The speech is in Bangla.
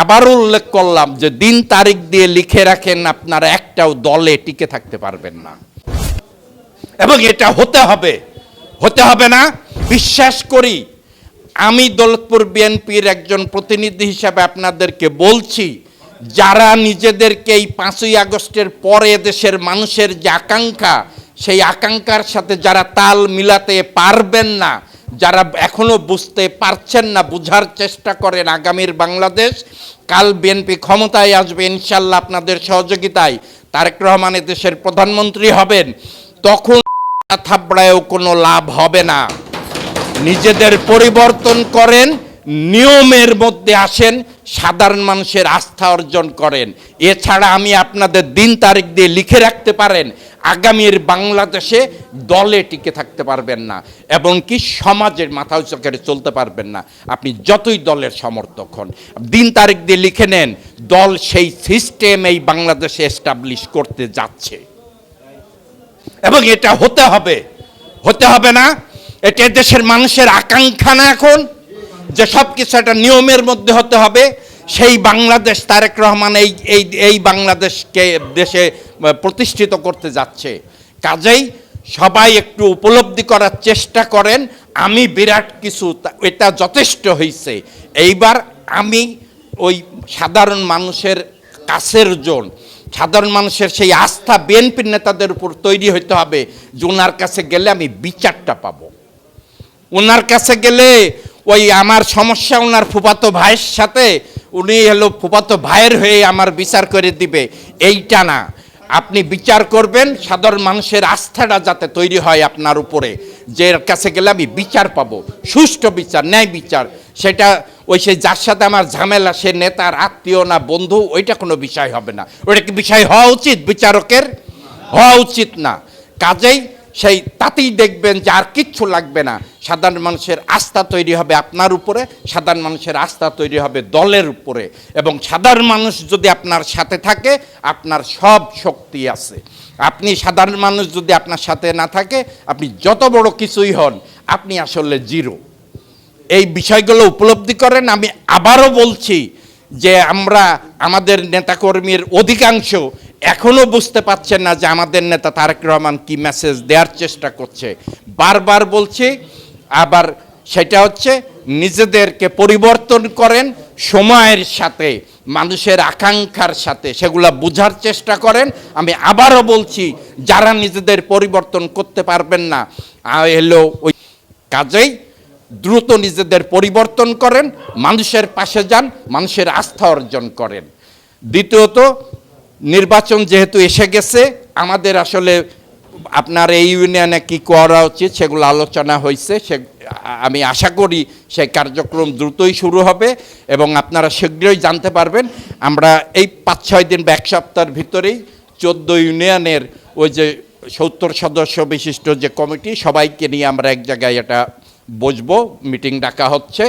আবারও উল্লেখ করলাম যে দিন তারিখ দিয়ে লিখে রাখেন, আপনারা একটাও দলে টিকে থাকতে পারবেন না, এবং এটা হতে হবে না। বিশ্বাস করি, আমি দৌলতপুর বিএনপির একজন প্রতিনিধি হিসাবে আপনাদেরকে বলছি, যারা নিজেদেরকে এই 5ই আগস্টের পরে দেশের মানুষের যে আকাঙ্ক্ষা, সেই আকাঙ্ক্ষার সাথে যারা তাল মিলাতে পারবেন না, যারা এখনো বুঝতে পারছেন না, বুঝার চেষ্টা করেন আগামীর বাংলাদেশ, কাল বিএনপি ক্ষমতায় আসবে ইনশাল্লাহ আপনাদের সহযোগিতায়, তারেক রহমান দেশের প্রধানমন্ত্রী হবেন, তখন থাবড়ায়ও কোনো লাভ হবে না। নিজেদের পরিবর্তন করেন, নিয়মের মধ্যে আসেন, সাধারণ মানুষের আস্থা অর্জন করেন। এছাড়া আমি আপনাদের দিন তারিখ দিয়ে লিখে রাখতে পারেন, আগামীর বাংলাদেশে দলে টিকে থাকতে পারবেন না, এবং কি সমাজের মাথা উঁচু করে চলতে পারবেন না। আপনি যতই দলের সমর্থক হন, দিন তারিখ দিয়ে লিখে নেন, দল সেই সিস্টেম এই বাংলাদেশে এস্টাবলিশ করতে যাচ্ছে, এবং এটা হতে হবে না। এটা দেশের মানুষের আকাঙ্ক্ষা না এখন, যে সব কিছু একটা নিয়মের মধ্যে হতে হবে। সেই বাংলাদেশ তারেক রহমান এই বাংলাদেশকে দেশে প্রতিষ্ঠিত করতে যাচ্ছে। কাজেই সবাই একটু উপলব্ধি করার চেষ্টা করেন, আমি বিরাট কিছু, এটা যথেষ্ট হয়েছে। এইবার আমি ওই সাধারণ মানুষের কাছের জন, সাধারণ মানুষের সেই আস্থা বিএনপির নেতাদের উপর তৈরি হতে হবে, যে ওনার কাছে গেলে আমি বিচারটা পাবো। ওনার কাছে গেলে ওই আমার সমস্যা ওনার ফুফাতো ভাইয়ের সাথে, উনি ফুফাতো ভাইয়ের হয়ে আমার বিচার করে দিবে, এইটা না। আপনি বিচার করবেন, সাধারণ মানুষের আস্থাটা যাতে তৈরি হয় আপনার উপরে, যে এর কাছে গেলে আমি বিচার পাবো, সুষ্ঠু বিচার, ন্যায় বিচার। সেটা ওই সে যার সাথে আমার ঝামেলা, সে নেতার আত্মীয় না বন্ধু, ওইটা কোনো বিষয় হবে না। ওইটা কি বিষয় হওয়া উচিত? বিচারকের হওয়া উচিত না। কাজেই সেই তাতেই দেখবেন যে আর কিচ্ছু লাগবে না, সাধারণ মানুষের আস্থা তৈরি হবে আপনার উপরে, সাধারণ মানুষের আস্থা তৈরি হবে দলের উপরে, এবং সাধারণ মানুষ যদি আপনার সাথে থাকে, আপনার সব শক্তি আছে। আপনি সাধারণ মানুষ যদি আপনার সাথে না থাকে, আপনি যত বড় কিছুই হন, আপনি আসলে জিরো। এই বিষয়গুলো উপলব্ধি করেন। আমি আবারও বলছি যে আমাদের নেতাকর্মীর অধিকাংশ এখনও বুঝতে পারছেন না যে আমাদের নেতা তারেক রহমান কি মেসেজ দেওয়ার চেষ্টা করছে। বারবার বলছি, আবার সেটা হচ্ছে নিজেদেরকে পরিবর্তন করেন, সময়ের সাথে, মানুষের আকাঙ্ক্ষার সাথে, সেগুলো বোঝার চেষ্টা করেন। আমি আবারও বলছি, যারা নিজেদের পরিবর্তন করতে পারবেন না, ওই কাজেই দ্রুত নিজেদের পরিবর্তন করেন, মানুষের পাশে যান, মানুষের আস্থা অর্জন করেন। দ্বিতীয়ত, নির্বাচন যেহেতু এসে গেছে, আমাদের আসলে আপনার এই ইউনিয়নে কী করা উচিত সেগুলো আলোচনা হয়েছে। আমি আশা করি সেই কার্যক্রম দ্রুতই শুরু হবে, এবং আপনারা শীঘ্রই জানতে পারবেন। আমরা এই 5-6 দিন বা 1 সপ্তাহের ভিতরেই 14 ইউনিয়নের ওই যে 70 সদস্য বিশিষ্ট যে কমিটি, সবাইকে নিয়ে আমরা এক জায়গায় এটা বসবো, মিটিং ডাকা হচ্ছে।